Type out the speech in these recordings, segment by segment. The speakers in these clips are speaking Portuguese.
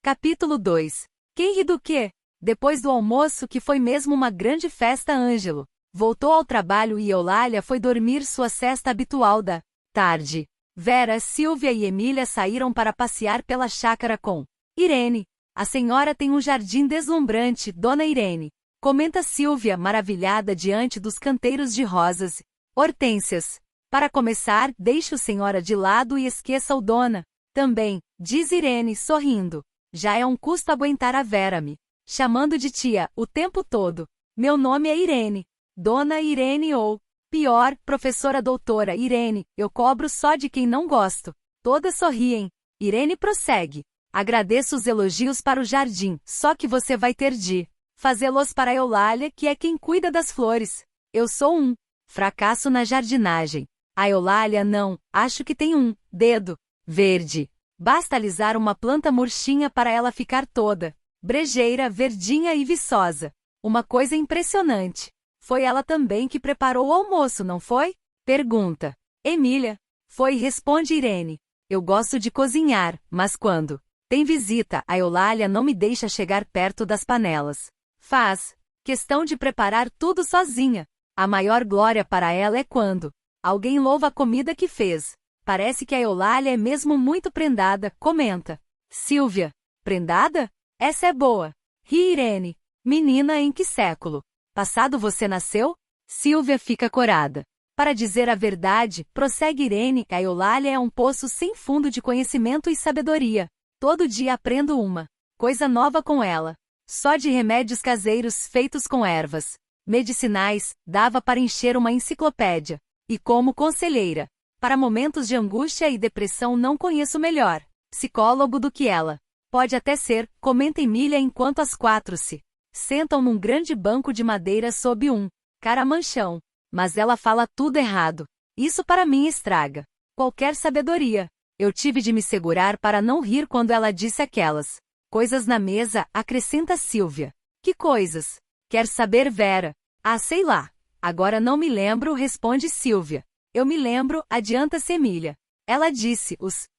Capítulo 2. Quem ri do quê? Depois do almoço, que foi mesmo uma grande festa, Ângelo voltou ao trabalho e Eulália foi dormir sua sesta habitual da tarde. Vera, Silvia e Emília saíram para passear pela chácara com Irene. A senhora tem um jardim deslumbrante, dona Irene, comenta Silvia, maravilhada diante dos canteiros de rosas e hortênsias. Para começar, deixe o senhora de lado e esqueça o dona. Também, diz Irene, sorrindo. Já é um custo aguentar a Vera me chamando de tia o tempo todo. Meu nome é Irene. Dona Irene ou, pior, professora doutora Irene, eu cobro só de quem não gosto. Todas sorriem. Irene prossegue. Agradeço os elogios para o jardim, só que você vai ter de fazê-los para Eulália, que é quem cuida das flores. Eu sou um fracasso na jardinagem. A Eulália não, acho que tem um dedo verde. Basta alisar uma planta murchinha para ela ficar toda brejeira, verdinha e viçosa. Uma coisa impressionante. Foi ela também que preparou o almoço, não foi? Pergunta Emília. Foi, responde Irene. Eu gosto de cozinhar, mas quando tem visita, a Eulália não me deixa chegar perto das panelas. Faz questão de preparar tudo sozinha. A maior glória para ela é quando alguém louva a comida que fez. Parece que a Eulália é mesmo muito prendada, comenta Silvia. Prendada? Essa é boa. Ri Irene. Menina, em que século passado você nasceu? Silvia fica corada. Para dizer a verdade, prossegue Irene, a Eulália é um poço sem fundo de conhecimento e sabedoria. Todo dia aprendo uma coisa nova com ela. Só de remédios caseiros feitos com ervas medicinais, dava para encher uma enciclopédia. E como conselheira, para momentos de angústia e depressão não conheço melhor psicólogo do que ela. Pode até ser, comenta Emília enquanto as quatro se sentam num grande banco de madeira sob um caramanchão. Mas ela fala tudo errado. Isso para mim estraga qualquer sabedoria. Eu tive de me segurar para não rir quando ela disse aquelas coisas na mesa, acrescenta Silvia. Que coisas? Quer saber, Vera? Ah, sei lá. Agora não me lembro, responde Silvia. Eu me lembro, adianta-se Emília. Ela disse, os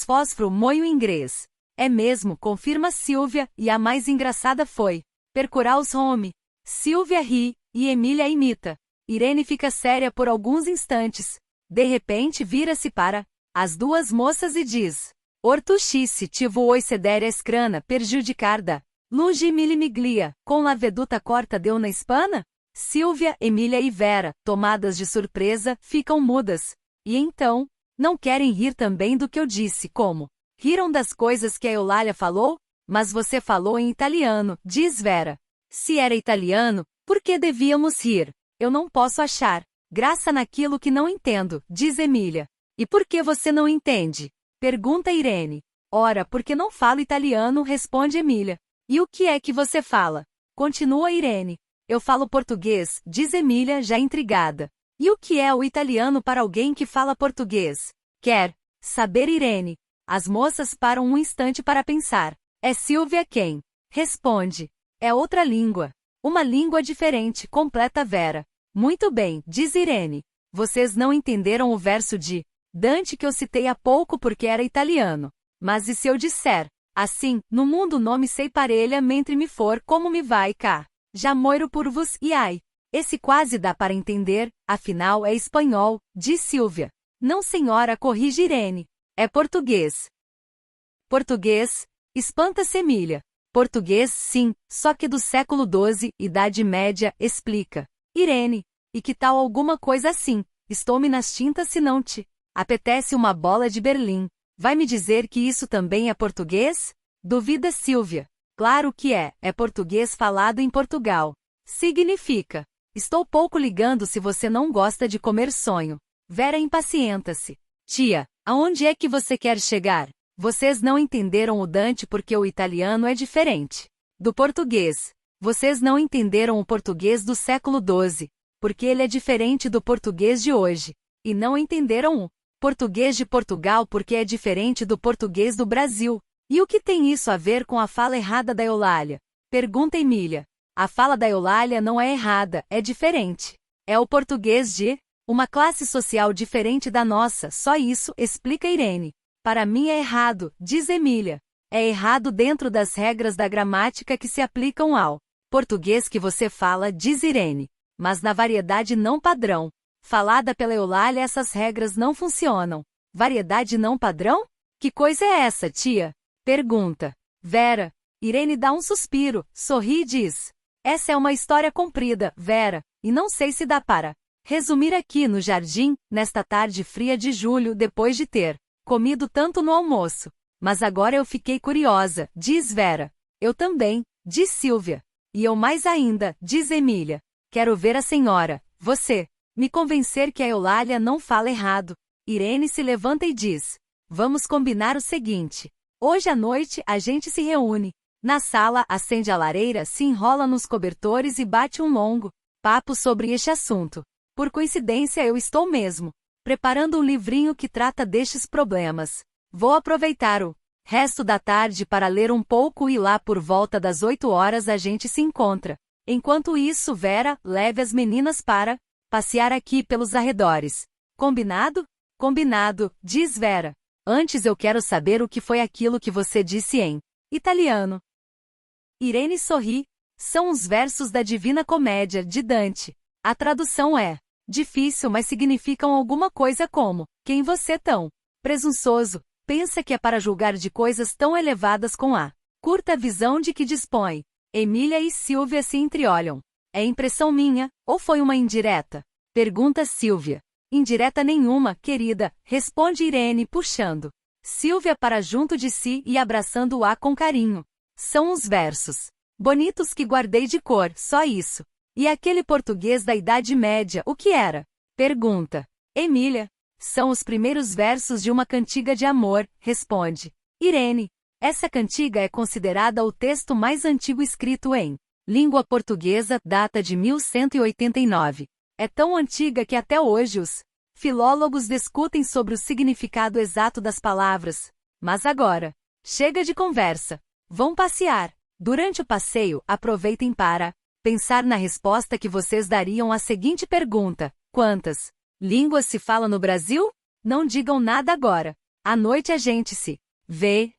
fósforo moio inglês. É mesmo, confirma Silvia, e a mais engraçada foi percurar os home. Silvia ri, e Emília imita. Irene fica séria por alguns instantes. De repente vira-se para as duas moças e diz: Ortuxice tivo oi sedere escrana perjudicarda. Lungi milimiglia, com la veduta corta deu na espana? Silvia, Emília e Vera, tomadas de surpresa, ficam mudas. E então, não querem rir também do que eu disse, como? Riram das coisas que a Eulália falou? Mas você falou em italiano, diz Vera. Se era italiano, por que devíamos rir? Eu não posso achar graça naquilo que não entendo, diz Emília. E por que você não entende? Pergunta Irene. Ora, porque não falo italiano, responde Emília. E o que é que você fala? Continua Irene. Eu falo português, diz Emília, já intrigada. E o que é o italiano para alguém que fala português? Quer saber, Irene? As moças param um instante para pensar. É Silvia quem responde. É outra língua. Uma língua diferente, completa Vera. Muito bem, diz Irene. Vocês não entenderam o verso de Dante que eu citei há pouco porque era italiano. Mas e se eu disser, assim, no mundo não me sei parelha mentre me for como me vai cá. Já moiro por vos e ai. Esse quase dá para entender, afinal é espanhol, diz Silvia. Não senhora, corrige Irene. É português. Português? Espanta-se Emília. Português, sim, só que do século XII, Idade Média, explica Irene. E que tal alguma coisa assim? Estou-me nas tintas se não te apetece uma bola de Berlim. Vai me dizer que isso também é português? Duvida Silvia. Claro que é português falado em Portugal. Significa. Estou pouco ligando se você não gosta de comer sonho. Vera impacienta-se. Tia, aonde é que você quer chegar? Vocês não entenderam o Dante porque o italiano é diferente do português. Vocês não entenderam o português do século XII, porque ele é diferente do português de hoje. E não entenderam o português de Portugal porque é diferente do português do Brasil. E o que tem isso a ver com a fala errada da Eulália? Pergunta Emília. A fala da Eulália não é errada, é diferente. É o português de uma classe social diferente da nossa, só isso, explica Irene. Para mim é errado, diz Emília. É errado dentro das regras da gramática que se aplicam ao português que você fala, diz Irene. Mas na variedade não padrão, falada pela Eulália, essas regras não funcionam. Variedade não padrão? Que coisa é essa, tia? Pergunta Vera. Irene dá um suspiro, sorri e diz: essa é uma história comprida, Vera, e não sei se dá para resumir aqui no jardim, nesta tarde fria de julho, depois de ter comido tanto no almoço. Mas agora eu fiquei curiosa, diz Vera. Eu também, diz Silvia. E eu mais ainda, diz Emília. Quero ver a senhora, você, me convencer que a Eulália não fala errado. Irene se levanta e diz: vamos combinar o seguinte. Hoje à noite a gente se reúne na sala, acende a lareira, se enrola nos cobertores e bate um longo papo sobre este assunto. Por coincidência eu estou mesmo preparando um livrinho que trata destes problemas. Vou aproveitar o resto da tarde para ler um pouco e lá por volta das 8 horas a gente se encontra. Enquanto isso, Vera, leve as meninas para passear aqui pelos arredores. Combinado? Combinado, diz Vera. Antes eu quero saber o que foi aquilo que você disse em italiano. Irene sorri. São os versos da Divina Comédia, de Dante. A tradução é difícil, mas significam alguma coisa como: quem você tão presunçoso pensa que é para julgar de coisas tão elevadas com a curta visão de que dispõe? Emília e Silvia se entreolham. É impressão minha, ou foi uma indireta? Pergunta Silvia. Indireta nenhuma, querida, responde Irene, puxando Silvia para junto de si e abraçando-a com carinho. São uns versos bonitos que guardei de cor, só isso. E aquele português da Idade Média, o que era? Pergunta Emília. São os primeiros versos de uma cantiga de amor, responde Irene. Essa cantiga é considerada o texto mais antigo escrito em língua portuguesa, data de 1189. É tão antiga que até hoje os filólogos discutem sobre o significado exato das palavras. Mas agora, chega de conversa. Vão passear. Durante o passeio, aproveitem para pensar na resposta que vocês dariam à seguinte pergunta: quantas línguas se fala no Brasil? Não digam nada agora. À noite a gente se vê,